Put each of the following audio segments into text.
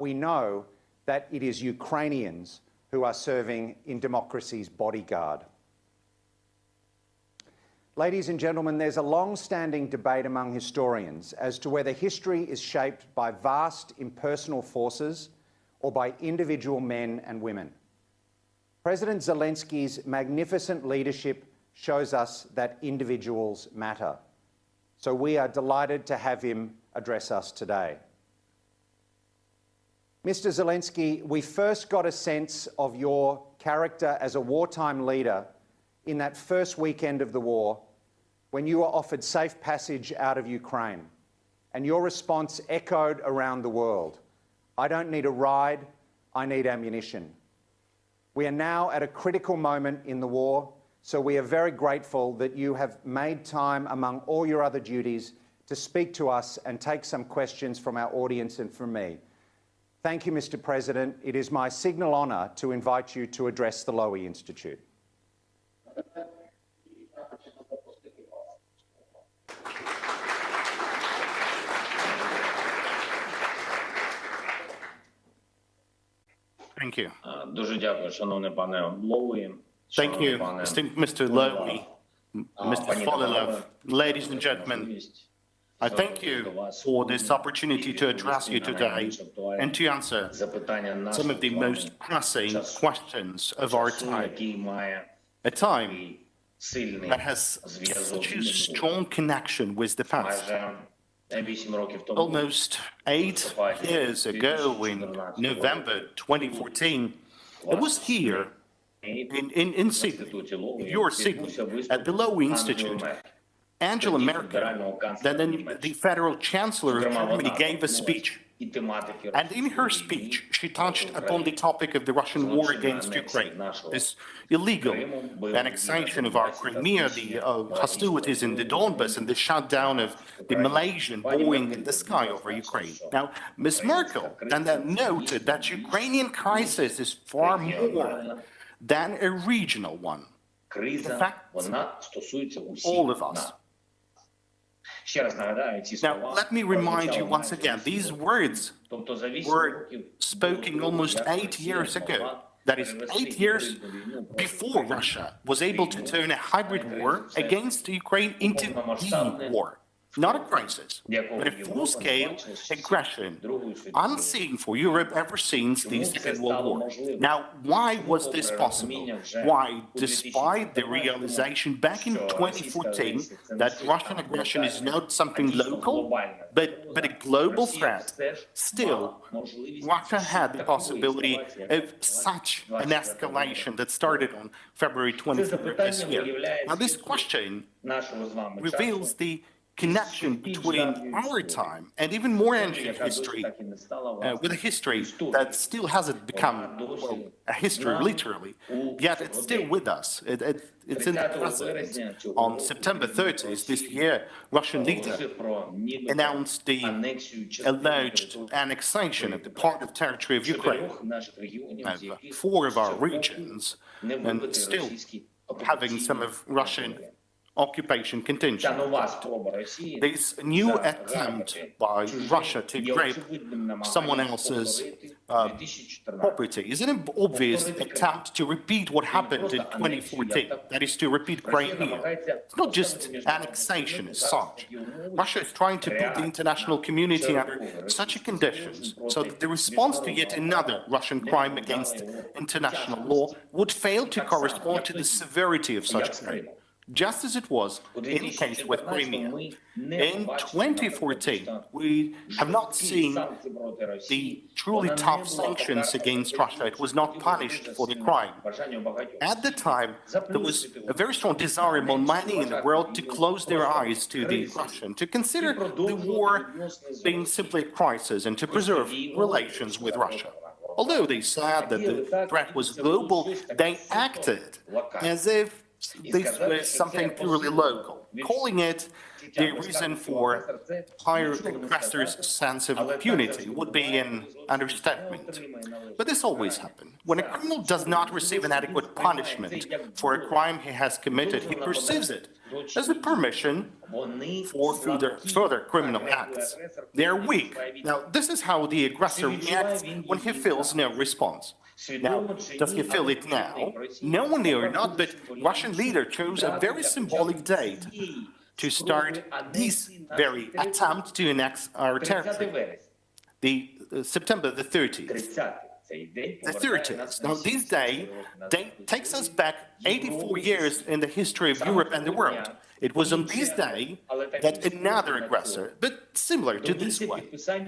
We know that it is Ukrainians who are serving in democracy's bodyguard. Ladies and gentlemen, there's a long-standing debate among historians as to whether history is shaped by vast impersonal forces or by individual men and women. President Zelensky's magnificent leadership shows us that individuals matter. So we are delighted to have him address us today. Mr. Zelensky, we first got a sense of your character as a wartime leader in that first weekend of the war when you were offered safe passage out of Ukraine, and your response echoed around the world. I don't need a ride, I need ammunition. We are now at a critical moment in the war, so we are very grateful that you have made time among all your other duties to speak to us and take some questions from our audience and from me. Thank you, Mr. President. It is my signal honour to invite you to address the Lowy Institute. Thank you. Thank you, esteemed Mr. Lowy, Mr. Folilov, ladies and gentlemen. I thank you for this opportunity to address you today and to answer some of the most pressing questions of our time. A time that has such a strong connection with the past. Almost 8 years ago, in November 2014, I was here in Sydney, in your Sydney, at the Lowy Institute. Angela Merkel, then the Federal Chancellor of Germany, gave a speech. And in her speech, she touched upon the topic of the Russian war against Ukraine, this illegal annexation of our Crimea, the hostilities in the Donbass, and the shutdown of the Malaysian Boeing in the sky over Ukraine. Now, Ms. Merkel then noted that Ukrainian crisis is far more than a regional one. It affects all of us. Now, let me remind you once again, these words were spoken almost 8 years ago. That is 8 years before Russia was able to turn a hybrid war against Ukraine into the war. Not a crisis, but a full-scale aggression unseen for Europe ever since the Second World War. Now, why was this possible? Why, despite the realization back in 2014 that Russian aggression is not something local, but a global threat, still, Russia had the possibility of such an escalation that started on February 23rd this year. Now, this question reveals the connection between our time and even more ancient history, with a history that still hasn't become, well, a history literally, yet it's still with us. It's in the present. On September 30th this year, Russian leader announced the alleged annexation of the part of territory of Ukraine, 4 of our regions, and still having some of Russian occupation contingent. This new attempt by Russia to grape someone else's property is an obvious attempt to repeat what happened in 2014, that is to repeat Crimea. It's not just annexation as such. Russia is trying to put the international community under such conditions so that the response to yet another Russian crime against international law would fail to correspond to the severity of such crime, just as it was in the case with Crimea. In 2014, we have not seen the truly tough sanctions against Russia. It was not punished for the crime. At the time, there was a very strong desire among many in the world to close their eyes to the Russian, to consider the war being simply a crisis and to preserve relations with Russia. Although they said that the threat was global, they acted as if this was something purely local, calling it the reason for higher aggressors' sense of impunity would be an understatement. But this always happens. When a criminal does not receive an adequate punishment for a crime he has committed, he perceives it as a permission for further criminal acts. They are weak. Now, this is how the aggressor reacts when he feels no response. Now, does he feel it now? Knowingly or not, but Russian leader chose a very symbolic date to start this very attempt to annex our territory, September the 30th. The 30th. Now, this day takes us back 84 years in the history of Europe and the world. It was on this day that another aggressor, but similar to this one,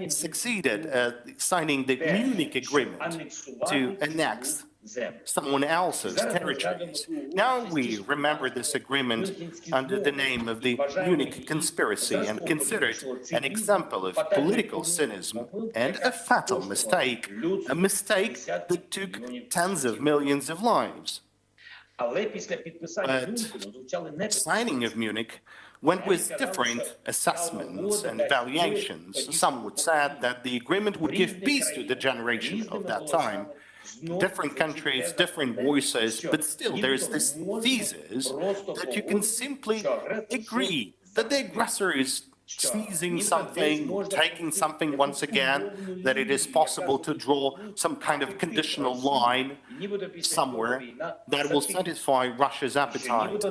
succeeded signing the Munich Agreement to annex someone else's territories. Now we remember this agreement under the name of the Munich Conspiracy and consider it an example of political cynicism and a fatal mistake, a mistake that took tens of millions of lives. But signing of Munich went with different assessments and evaluations. Some would say that the agreement would give peace to the generation of that time. Different countries, different voices, but still there's this thesis that you can simply agree that the aggressor is seizing something, taking something once again, that it is possible to draw some kind of conditional line somewhere that will satisfy Russia's appetite,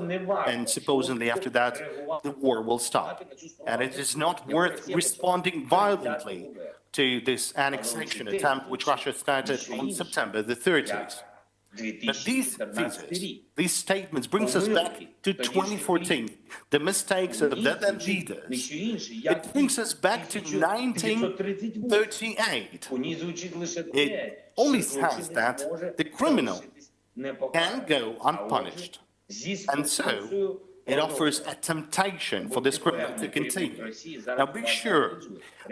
and supposedly after that the war will stop. And it is not worth responding violently to this annexation attempt which Russia started on September the 30th. But these theses, these statements brings us back to 2014, the mistakes of the then leaders. It brings us back to 1938. It only says that the criminal can go unpunished. And so it offers a temptation for this criminal to continue. Now be sure,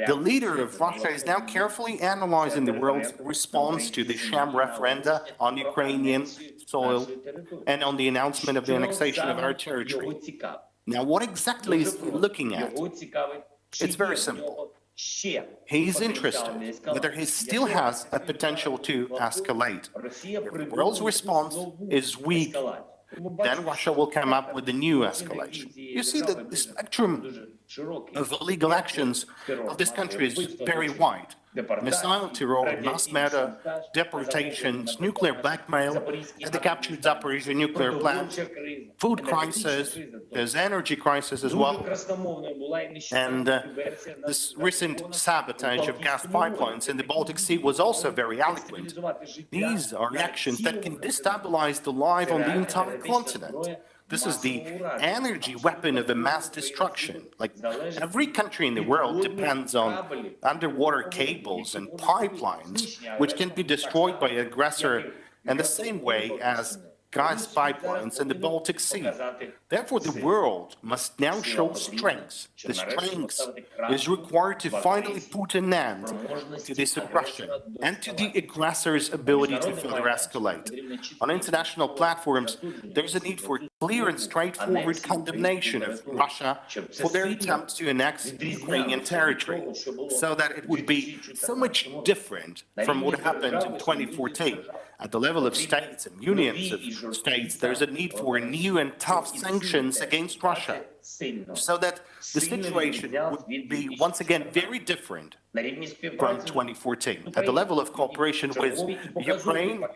the leader of Russia is now carefully analyzing the world's response to the sham referenda on Ukrainian soil and on the announcement of the annexation of our territory. Now what exactly is he looking at? It's very simple. He's interested whether he still has a potential to escalate. If the world's response is weak, then Russia will come up with a new escalation. You see that the spectrum of illegal actions of this country is very wide. Missile terror, mass murder, deportations, nuclear blackmail, and the captured Zaporizhzhia nuclear plant, food crisis, there's energy crisis as well, and this recent sabotage of gas pipelines in the Baltic Sea was also very eloquent. These are actions that can destabilize the life on the entire continent. This is the energy weapon of a mass destruction. Like every country in the world depends on underwater cables and pipelines, which can be destroyed by an aggressor in the same way as gas pipelines in the Baltic Sea. Therefore, the world must now show strength. The strength is required to finally put an end to this aggression and to the aggressor's ability to further escalate. On international platforms, there's a need for clear and straightforward condemnation of Russia for their attempts to annex Ukrainian territory, so that it would be so much different from what happened in 2014. At the level of states and unions of states, there's a need for new and tough sanctions against Russia, so that the situation would be once again very different from 2014. At the level of cooperation with Ukraine,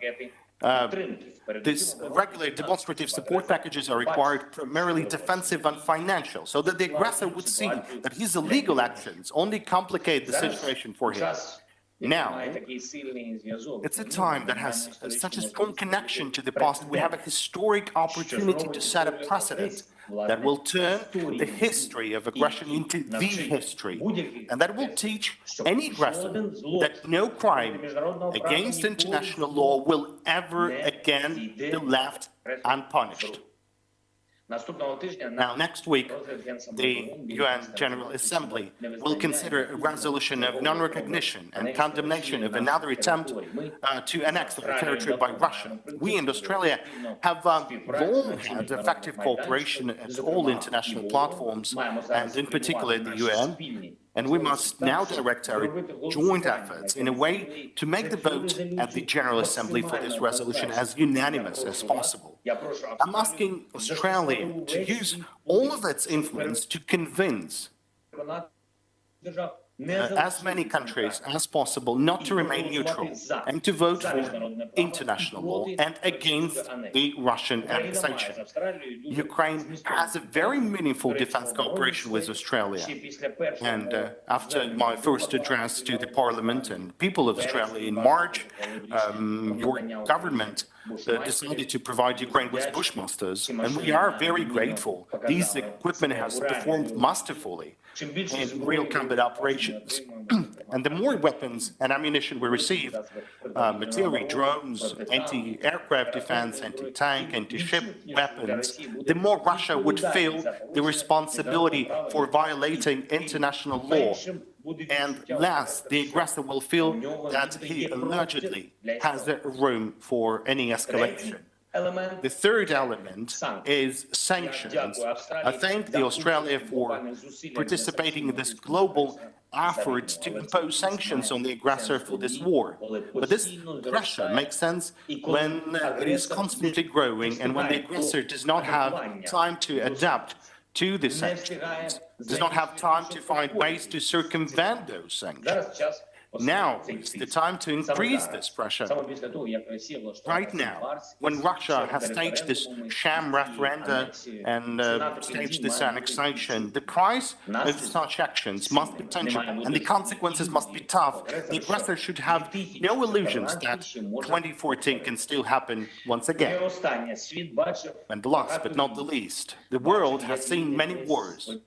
these regular demonstrative support packages are required, primarily defensive and financial, so that the aggressor would see that his illegal actions only complicate the situation for him. Now, it's a time that has such a strong connection to the past. We have a historic opportunity to set a precedent that will turn the history of aggression into the history, and that will teach any aggressor that no crime against international law will ever again be left unpunished. Now, next week, the UN General Assembly will consider a resolution of non-recognition and condemnation of another attempt to annex the territory by Russia. We in Australia have long had effective cooperation at all international platforms, and in particular the UN. And we must now direct our joint efforts in a way to make the vote at the General Assembly for this resolution as unanimous as possible. I'm asking Australia to use all of its influence to convince as many countries as possible not to remain neutral and to vote for international law and against the Russian annexation. Ukraine has a very meaningful defense cooperation with Australia. And after my first address to the Parliament and people of Australia in March, your government decided to provide Ukraine with Bushmasters, and we are very grateful. This equipment has performed masterfully in real combat operations. And the more weapons and ammunition we receive, artillery, drones, anti-aircraft defense, anti-tank, anti-ship weapons, the more Russia would feel the responsibility for violating international law. And last, the aggressor will feel that he allegedly has room for any escalation. The third element is sanctions. I thank the Australia for participating in this global effort to impose sanctions on the aggressor for this war. But this pressure makes sense when it is constantly growing and when the aggressor does not have time to adapt to the sanctions, does not have time to find ways to circumvent those sanctions. Now is the time to increase this pressure. Right now, when Russia has staged this sham referenda and staged this annexation, the price of such actions must be tangible and the consequences must be tough. The aggressor should have no illusions that 2014 can still happen once again. And the last but not the least, the world has seen many wars.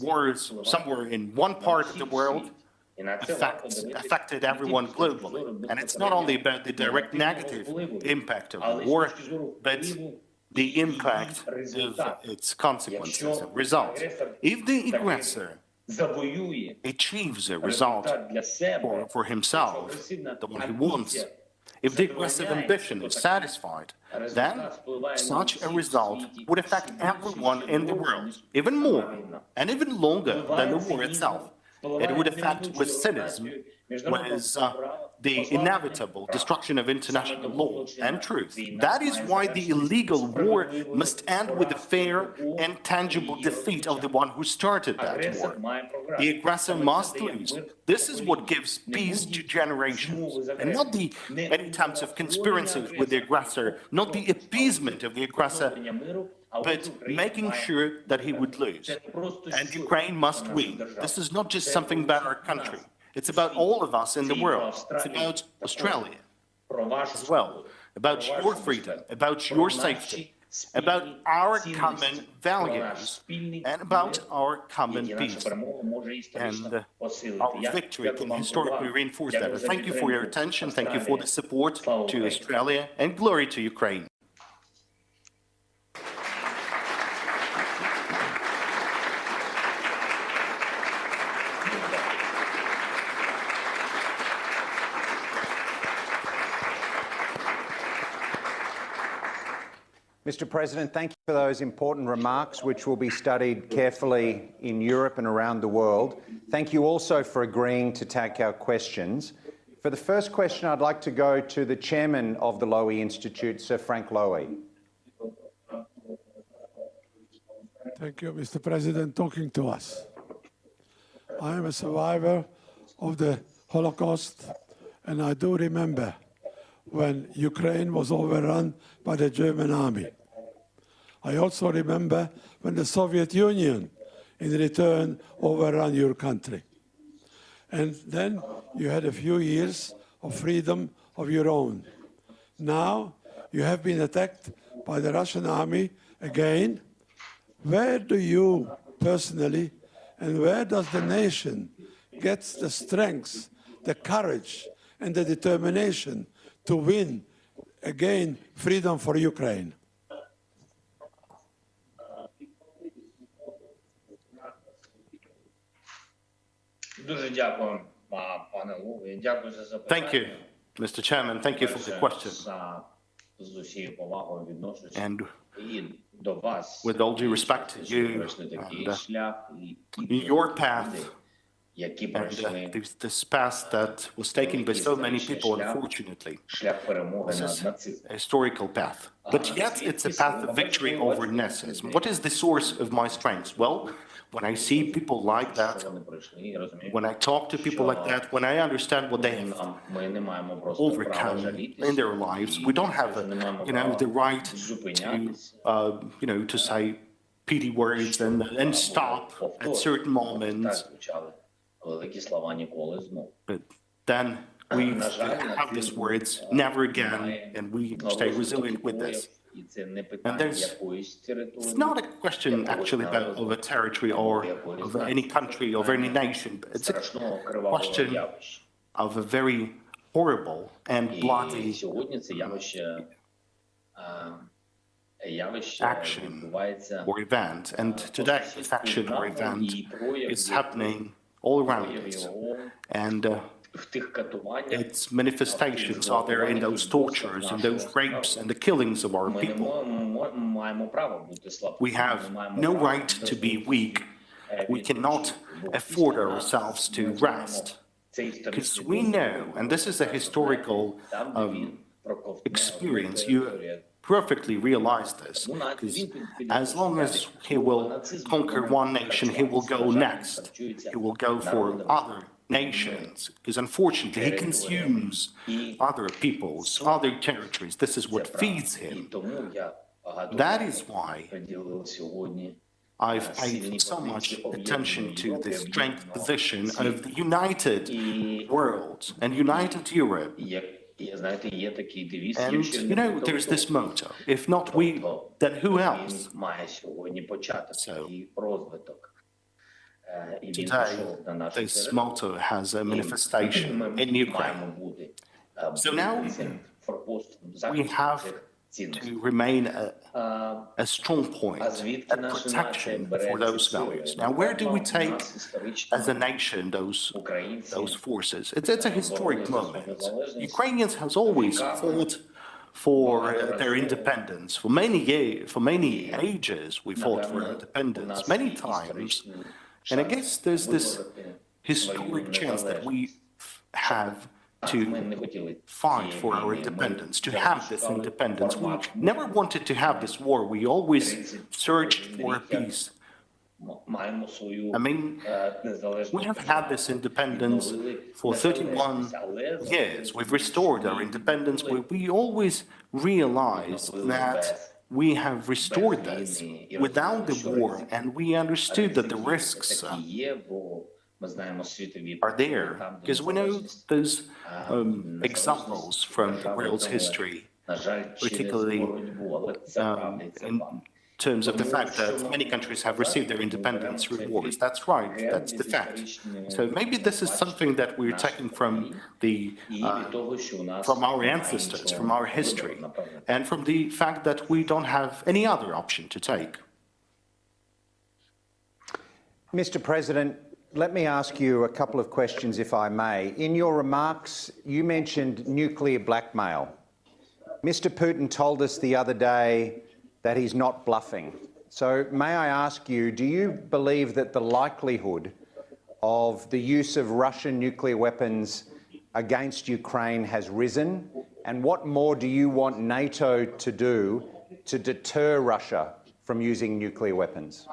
Wars somewhere in one part of the world affected everyone globally. And it's not only about the direct negative impact of the war, but the impact of its consequences and results. If the aggressor achieves a result for himself, the one he wants, if the aggressive ambition is satisfied, then such a result would affect everyone in the world, even more and even longer than the war itself. It would affect with cynicism, with the inevitable destruction of international law and truth. That is why the illegal war must end with the fair and tangible defeat of the one who started that war. The aggressor must lose. This is what gives peace to generations, and not any attempts of conspiracy with the aggressor, not the appeasement of the aggressor, but making sure that he would lose. And Ukraine must win. This is not just something about our country. It's about all of us in the world. It's about Australia as well, about your freedom, about your safety, about our common values, and about our common peace. And our victory can historically reinforce that. Thank you for your attention. Thank you for the support to Australia, and glory to Ukraine. Mr. President, thank you for those important remarks, which will be studied carefully in Europe and around the world. Thank you also for agreeing to take our questions. For the first question, I'd like to go to the chairman of the Lowy Institute, Sir Frank Lowy. Thank you, Mr. President, talking to us. I am a survivor of the Holocaust, and I do remember when Ukraine was overrun by the German army. I also remember when the Soviet Union, in return, overran your country. And then you had a few years of freedom of your own. Now you have been attacked by the Russian army again. Where do you personally, and where does the nation get the strength, the courage, and the determination to win again freedom for Ukraine? Thank you, Mr. Chairman. Thank you for the question. And with all due respect to you and your path, and this path that was taken by so many people, unfortunately, this is a historical path. But yet it's a path of victory over Nazism. What is the source of my strength? Well, when I see people like that, when I talk to people like that, when I understand what they have overcome in their lives, we don't have, the right to, to say pity words and stop at certain moments. But then we have these words, never again, and we stay resilient with this. And it's not a question actually of a territory or of any country, of any nation. It's a question of a very horrible and bloody action or event. And today, this action or event is happening all around us. And its manifestations are there in those tortures, in those rapes, and the killings of our people. We have no right to be weak. We cannot afford ourselves to rest. Because we know, and this is a historical experience, you perfectly realize this, because as long as he will conquer one nation, he will go next. He will go for other nations, because unfortunately he consumes other peoples, other territories. This is what feeds him. That is why I've paid so much attention to the strength position of the united world and united Europe. And, there's this motto, if not we, then who else? So, today, this motto has a manifestation in Ukraine. So now, we have to remain a strong point, a protection for those values. Now, where do we take, as a nation, those forces? It's a historic moment. Ukrainians has always fought for their independence. For many ages, we fought for independence, many times. And I guess there's this historic chance that we have to fight for our independence, to have this independence. We never wanted to have this war. We always searched for peace. I mean, we have had this independence for 31 years. We've restored our independence. We always realized that we have restored this without the war, and we understood that the risks are there, because we know those examples from the world's history, particularly in terms of the fact that many countries have received their independence through wars. That's right, that's the fact. So maybe this is something that we're taking from our ancestors, from our history, and from the fact that we don't have any other option to take. Mr. President, let me ask you a couple of questions, if I may. In your remarks, you mentioned nuclear blackmail. Mr. Putin told us the other day that he's not bluffing. So may I ask you, do you believe that the likelihood of the use of Russian nuclear weapons against Ukraine has risen? And what more do you want NATO to do to deter Russia from using nuclear weapons?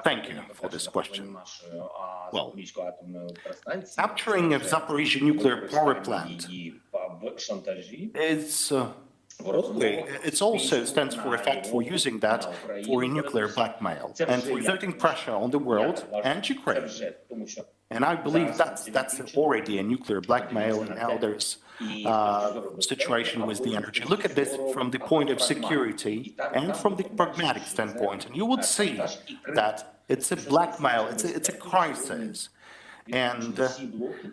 Thank you for this question. Well, capturing of Zaporizhzhia nuclear power plant is it also stands for a fact for using that for a nuclear blackmail and for exerting pressure on the world and Ukraine. And I believe that's already a nuclear blackmail, and now there's situation with the energy. Look at this from the point of security and from the pragmatic standpoint, and you would see that it's a blackmail, it's a crisis. And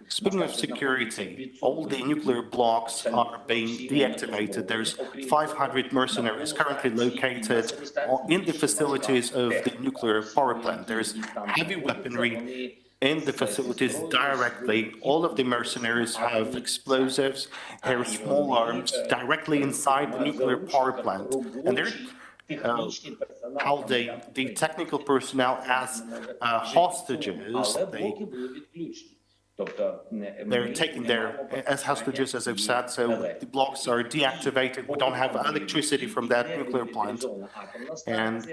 speaking of security, all the nuclear blocks are being deactivated. There's 500 mercenaries currently located in the facilities of the nuclear power plant. There's heavy weaponry in the facilities directly. All of the mercenaries have explosives, have small arms directly inside the nuclear power plant. And they're holding the technical personnel as hostages. They're taking as hostages, as I've said, so the blocks are deactivated. We don't have electricity from that nuclear plant. And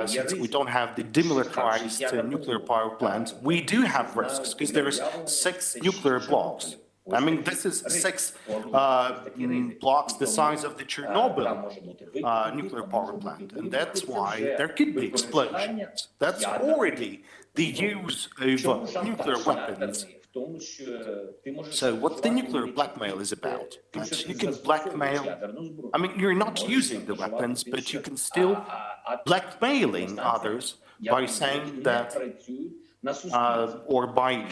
since we don't have the demilitarized nuclear power plant, we do have risks because there's 6 nuclear blocks. I mean, this is 6 blocks the size of the Chernobyl nuclear power plant, and that's why there could be explosions. That's already the use of nuclear weapons. So what the nuclear blackmail is about, that you can blackmail, I mean, you're not using the weapons, but you can still blackmailing others by saying that or by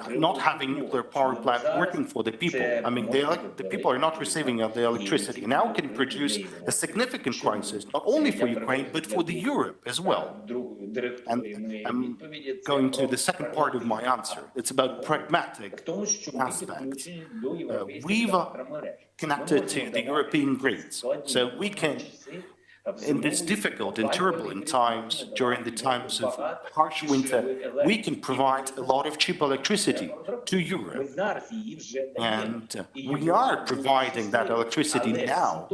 not having nuclear power plant working for the people. I mean, the people are not receiving the electricity. Now can produce a significant crisis, not only for Ukraine, but for the Europe as well. And I'm going to the second part of my answer. It's about pragmatic aspects. We've connected to the European grids, so we can, in these difficult and turbulent times, during the times of harsh winter, we can provide a lot of cheap electricity to Europe. And we are providing that electricity now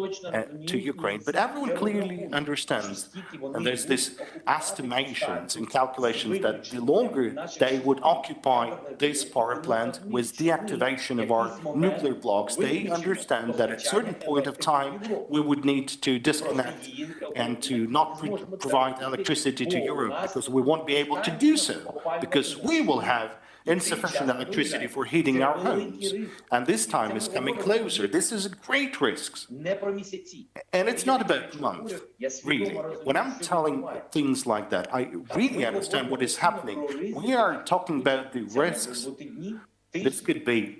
to Ukraine, but everyone clearly understands, and there's this estimations and calculations that the longer they would occupy this power plant with deactivation of our nuclear blocks, they understand that at a certain point of time, we would need to disconnect and to not provide electricity to Europe, because we won't be able to do so, because we will have insufficient electricity for heating our homes. And this time is coming closer. This is a great risk. And it's not about months, really. When I'm telling things like that, I really understand what is happening. We are talking about the risks. This could be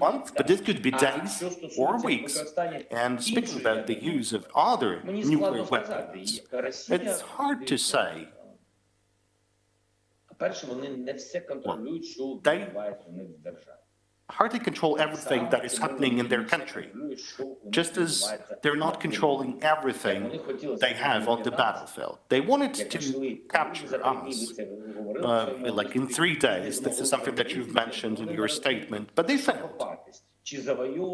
months, but this could be days or weeks. And speaking about the use of other nuclear weapons, it's hard to say. They hardly control everything that is happening in their country, just as they're not controlling everything they have on the battlefield. They wanted to capture us, like in 3 days. This is something that you've mentioned in your statement, but they failed.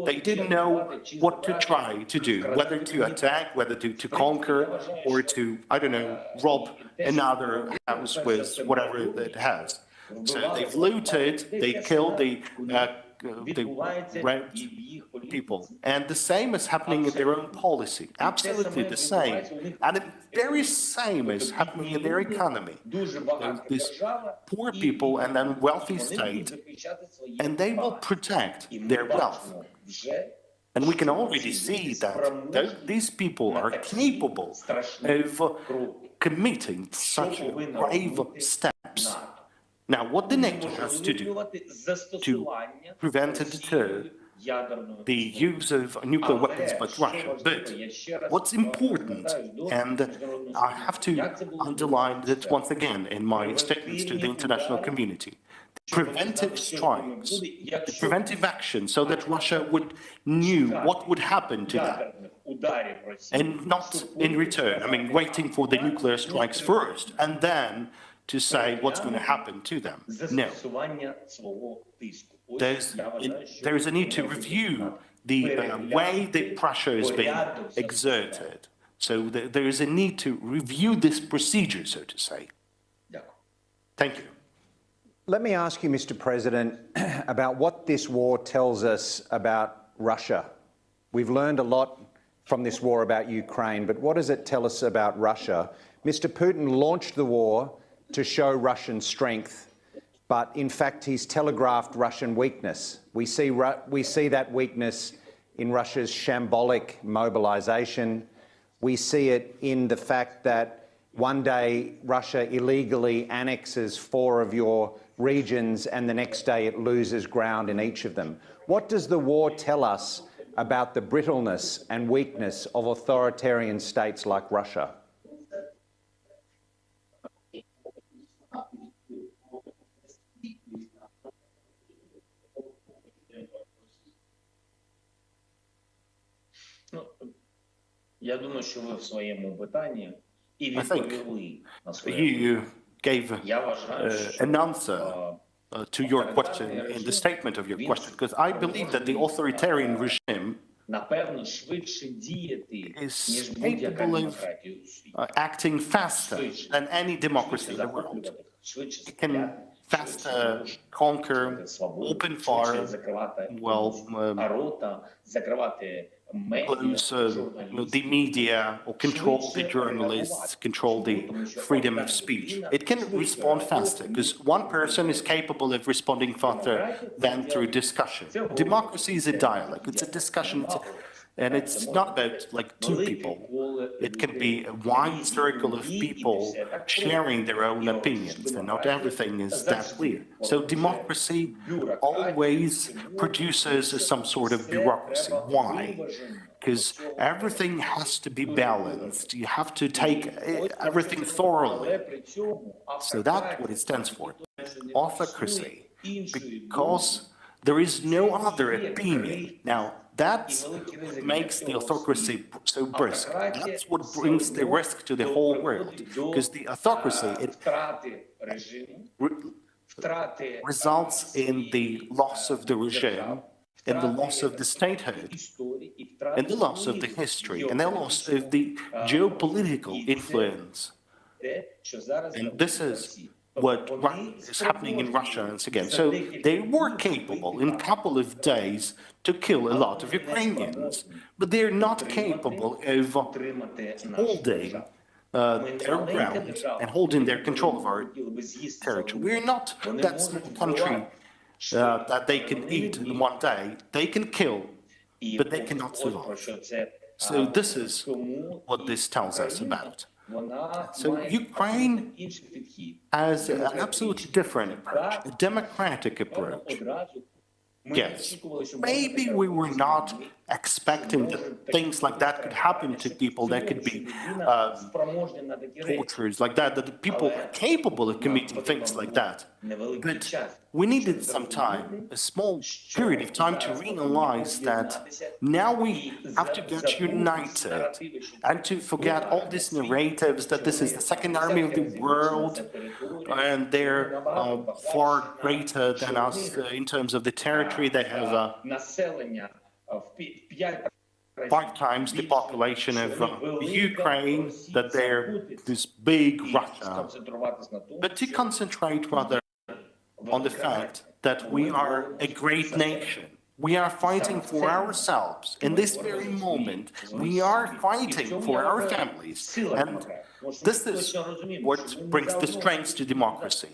They didn't know what to try to do, whether to attack, whether to conquer, or to, I don't know, rob another house with whatever it has. So they've looted, they killed, they raped people. And the same is happening in their own policy, absolutely the same. And the very same is happening in their economy. There's these poor people and then wealthy state, and they will protect their wealth. And we can already see that these people are capable of committing such grave steps. Now, what the NATO has to do to prevent and deter the use of nuclear weapons by Russia. But what's important, and I have to underline that once again in my statements to the international community, preventive strikes, the preventive action, so that Russia would knew what would happen to them, and not in return, I mean, waiting for the nuclear strikes first, and then to say what's going to happen to them. No. There is a need to review the way the pressure is being exerted. So there is a need to review this procedure, so to say. Thank you. Let me ask you, Mr. President, about what this war tells us about Russia. We've learned a lot from this war about Ukraine, but what does it tell us about Russia? Mr. Putin launched the war to show Russian strength, but in fact he's telegraphed Russian weakness. We see that weakness in Russia's shambolic mobilization. We see it in the fact that one day Russia illegally annexes 4 of your regions and the next day it loses ground in each of them. What does the war tell us about the brittleness and weakness of authoritarian states like Russia? Я думаю, що ви в своєму питанні і I think відповіли на своє. you gave Я вважаю, що an answer to your question in the statement of your question, because I believe that the authoritarian regime напевно швидше діяти, is ніж будь-яка capable of демократія у світі. acting faster than any democracy in the world. Швидше It can faster conquer, open fire, well, рота, закривати close the media or control the journalists, control the freedom of speech. It can respond faster because one person is capable of responding faster than through discussion. Democracy is a dialogue. It's a discussion. And it's not about like 2 people. It can be a wide circle of people sharing their own opinions, and not everything is that clear. So democracy always produces some sort of bureaucracy. Why? Because everything has to be balanced. You have to take everything thoroughly. So that's what it stands for. Autocracy. Because there is no other opinion. Now, that's what makes the autocracy so brisk. That's what brings the risk to the whole world. Because the autocracy, it results in the loss of the regime, in the loss of the statehood, and the loss of the history, and the loss of the geopolitical influence. And this is what is happening in Russia once again. So they were capable in a couple of days to kill a lot of Ukrainians, but they're not capable of holding their ground and holding their control of our territory. We're not that small country that they can eat in one day. They can kill, but they cannot survive. So this is what this tells us about. So Ukraine has an absolutely different approach, a democratic approach. Yes, maybe we were not expecting that things like that could happen to people, that could be tortures like that, that the people are capable of committing things like that. But we needed some time, a small period of time to realize that now we have to get united and to forget all these narratives that this is the second army of the world and they're far greater than us in terms of the territory. They have 5 times the population of Ukraine, that they're this big Russia. But to concentrate rather on the fact that we are a great nation. We are fighting for ourselves. In this very moment, we are fighting for our families. And this is what brings the strength to democracy.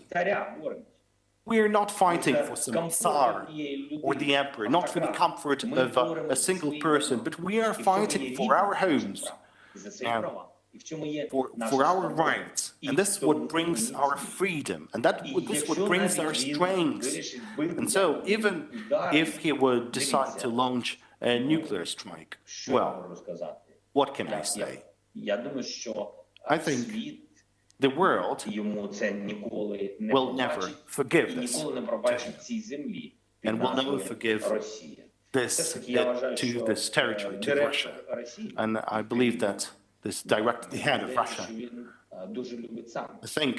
We are not fighting for some Tsar or the emperor, not for the comfort of a single person, but we are fighting for our homes, for our rights. And this is what brings our freedom, and this is what brings our strength. And so even if he would decide to launch a nuclear strike, well, what can I say? I think the world will never forgive this and will never forgive this to this territory, to Russia. And I believe that this directly head of Russia, I think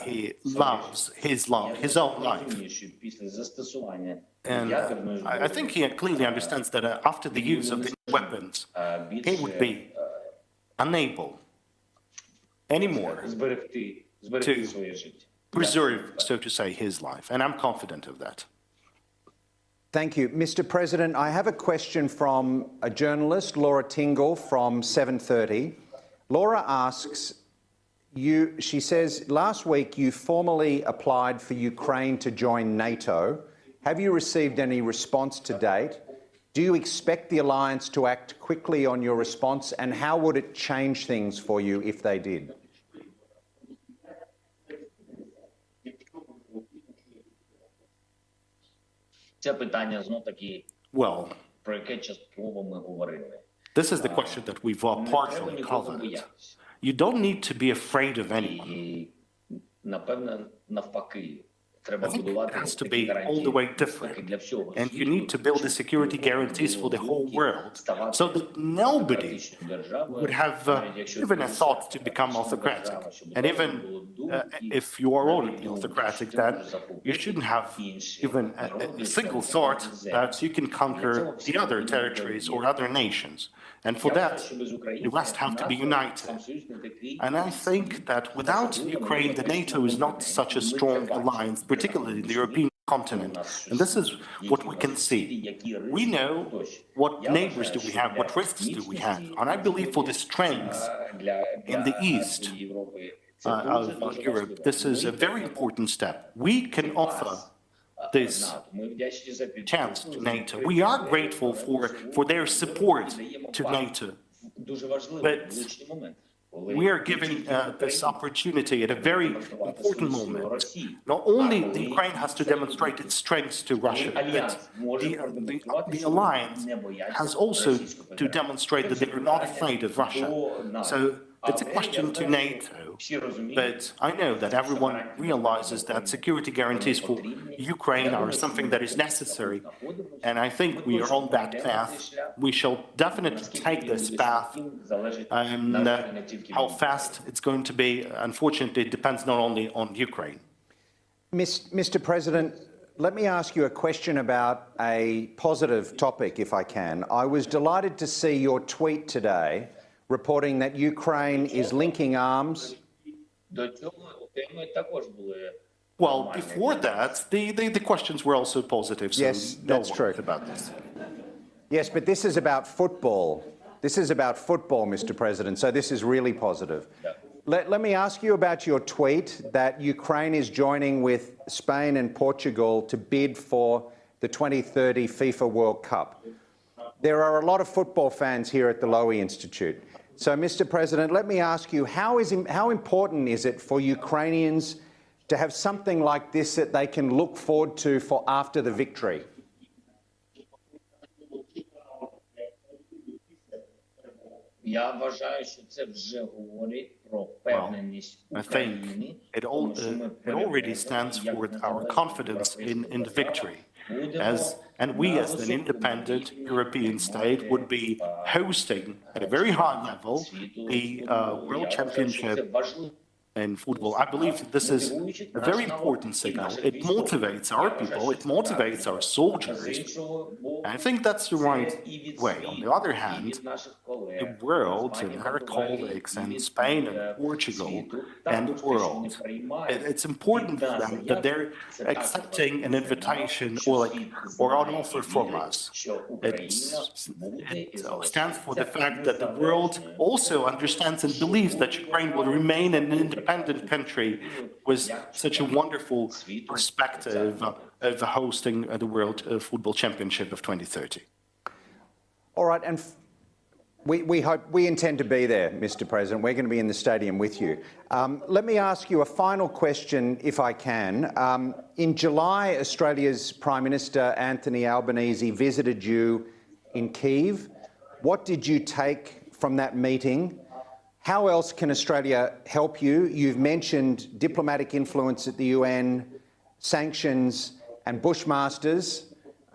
he loves his own life. And I think he clearly understands that after the use of the weapons, he would be unable anymore to preserve, so to say, his life. And I'm confident of that. Thank you. Mr. President, I have a question from a journalist, Laura Tingle from 730. Laura asks, she says, last week you formally applied for Ukraine to join NATO. Have you received any response to date? Do you expect the alliance to act quickly on your response, and how would it change things for you if they did? Це питання знов-таки, Well, про яке частково ми говорили. this is the question that we've partially covered. You don't need to be afraid of anyone. І, напевно, навпаки, треба I think it будувати has to такі be all the гарантії way безпеки different. для всього And you світу, need to build the security guarantees for the whole world so that nobody would have even a thought to become autocratic. And even if you are already autocratic, then you shouldn't have even a single thought that you can conquer the other territories or other nations. And for that, the West have to be united. And I think that without Ukraine, the NATO is not such a strong alliance, particularly in the European continent. And this is what we can see. We know what neighbors do we have, what risks do we have. And I believe for the strengths in the east of Europe, this is a very important step. We can offer this chance to NATO. We are grateful for their support to NATO. But we are giving this opportunity at a very important moment. Not only the Ukraine has to demonstrate its strengths to Russia, but the alliance has also to demonstrate that they are not afraid of Russia. So it's a question to NATO, but I know that everyone realizes that security guarantees for Ukraine are something that is necessary, and I think we are on that path. We shall definitely take this path, and how fast it's going to be, unfortunately, it depends not only on Ukraine. Mr. President, let me ask you a question about a positive topic, if I can. I was delighted to see your tweet today reporting that Ukraine is linking arms. Well, before that, the questions were also positive, so Yes, that's true about this. Yes, but this is about football. This is about football, Mr. President, so this is really positive. Let me ask you about your tweet that Ukraine is joining with Spain and Portugal to bid for the 2030 FIFA World Cup. There are a lot of football fans here at the Lowy Institute. So, Mr. President, let me ask you, how important is it for Ukrainians to have something like this that they can look forward to for after the victory? Я вважаю, що це вже говорить про впевненість України. It already stands for our confidence in the victory. And we, as an independent European state, would be hosting at a very high level the World Championship in football. I believe this is a very important signal. It motivates our people, it motivates our soldiers. And I think that's the right way. On the other hand, the world and our colleagues and Spain and Portugal and the world, it's important for them that they're accepting an invitation or an offer from us. It stands for the fact that the world also understands and believes that Ukraine will remain an independent country with such a wonderful perspective of hosting the World Football Championship of 2030. All right, and we intend to be there, Mr. President. We're going to be in the stadium with you. Let me ask you a final question, if I can. In July, Australia's Prime Minister Anthony Albanese visited you in Kyiv. What did you take from that meeting? How else can Australia help you? You've mentioned diplomatic influence at the UN, sanctions and Bushmasters.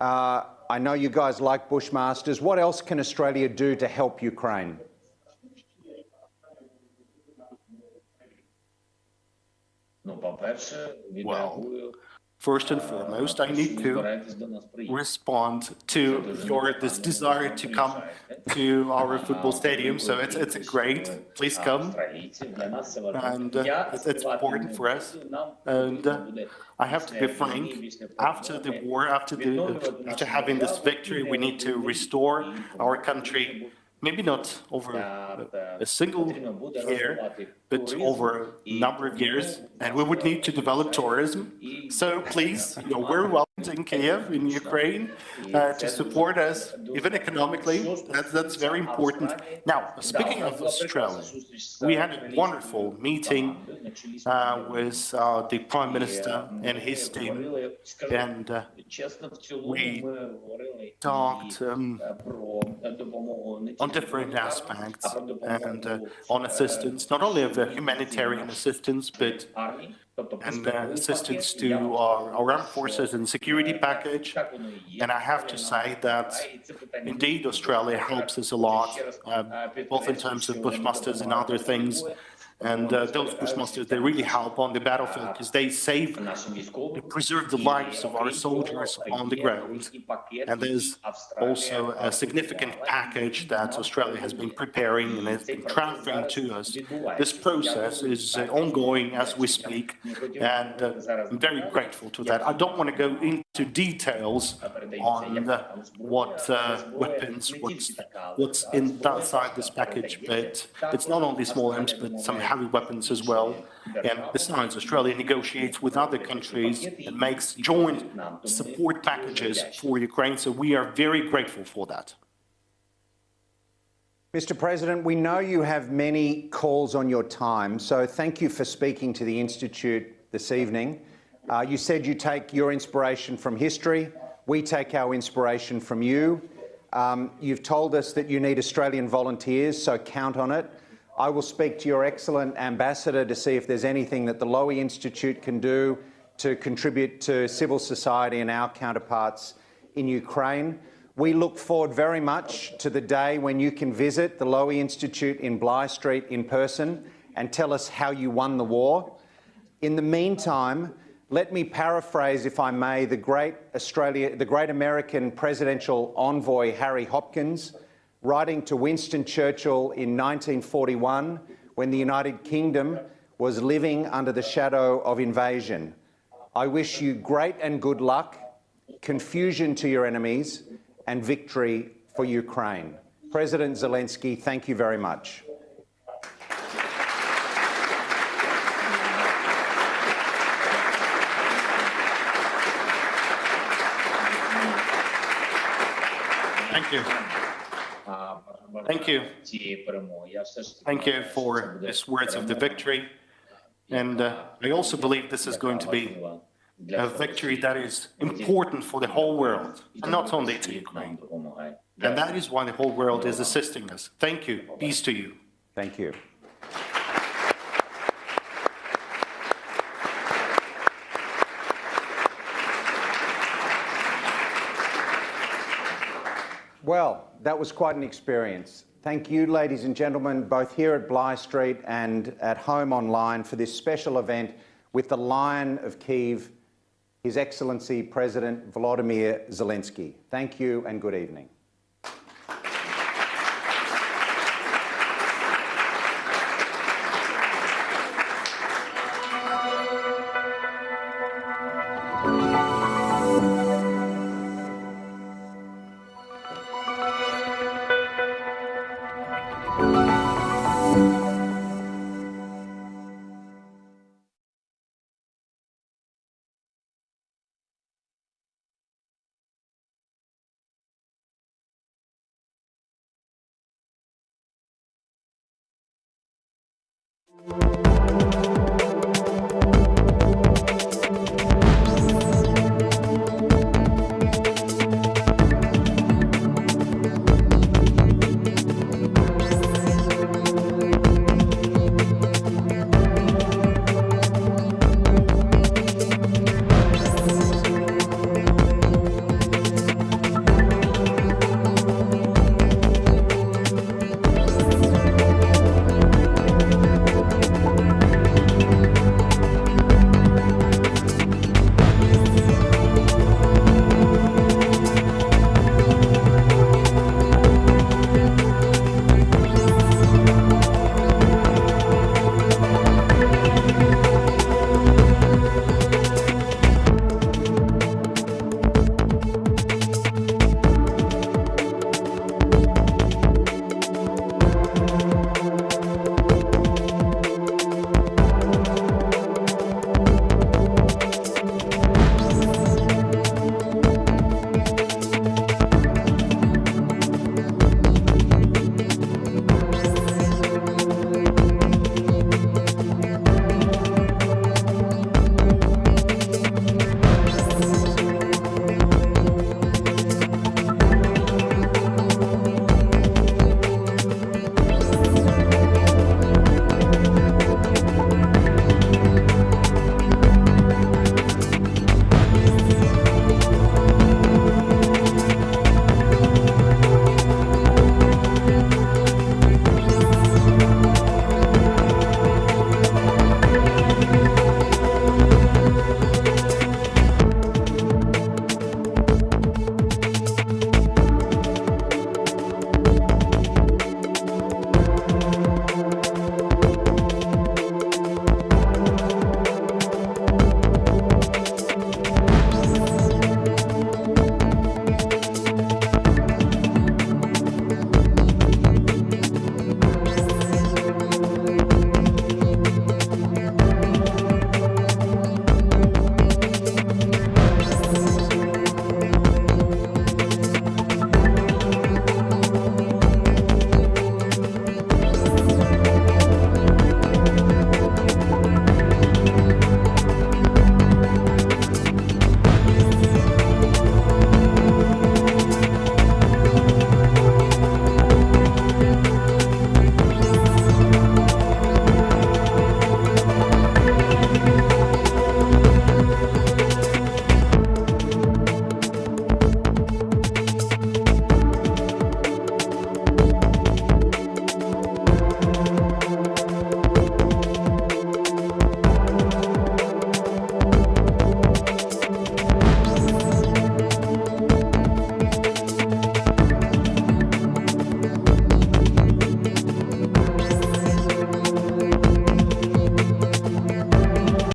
I know you guys like Bushmasters. What else can Australia do to help Ukraine? Well, first and foremost, I need to respond to this desire to come to our football stadium. So it's great. Please come. And it's important for us. And I have to be frank. After the war, after having this victory, we need to restore our country. Maybe not over a single year, but over a number of years, and we would need to develop tourism. So please, we're welcome in Kyiv, in Ukraine, to support us, even economically. That's very important. Now, speaking of Australia, we had a wonderful meeting with the Prime Minister and his team, and we talked on different aspects and on assistance, not only of humanitarian assistance, but assistance to our armed forces and security package. And I have to say that indeed Australia helps us a lot, both in terms of Bushmasters and other things. And those Bushmasters, they really help on the battlefield because they preserve the lives of our soldiers on the ground. And there's also a significant package that Australia has been preparing and has been transferring to us. This process is ongoing as we speak, and I'm very grateful to that. I don't want to go into details on what weapons, what's inside this package, but it's not only small arms, but some heavy weapons as well. And besides, Australia negotiates with other countries and makes joint support packages for Ukraine, so we are very grateful for that. Mr. President, we know you have many calls on your time, so thank you for speaking to the Institute this evening. You said you take your inspiration from history. We take our inspiration from you. You've told us that you need Australian volunteers, so count on it. I will speak to your excellent ambassador to see if there's anything that the Lowy Institute can do to contribute to civil society and our counterparts in Ukraine. We look forward very much to the day when you can visit the Lowy Institute in Bligh Street in person and tell us how you won the war. In the meantime, let me paraphrase, if I may, the great American presidential envoy Harry Hopkins, writing to Winston Churchill in 1941 when the United Kingdom was living under the shadow of invasion. I wish you great and good luck, confusion to your enemies, and victory for Ukraine. President Zelensky, thank you very much. Thank you. Thank you. Thank you for these words of the victory. And I also believe this is going to be a victory that is important for the whole world, and not only to Ukraine. And that is why the whole world is assisting us. Thank you. Peace to you. Thank you. Well, that was quite an experience. Thank you, ladies and gentlemen, both here at Bligh Street and at home online for this special event with the Lion of Kyiv, His Excellency President Volodymyr Zelensky. Thank you and good evening.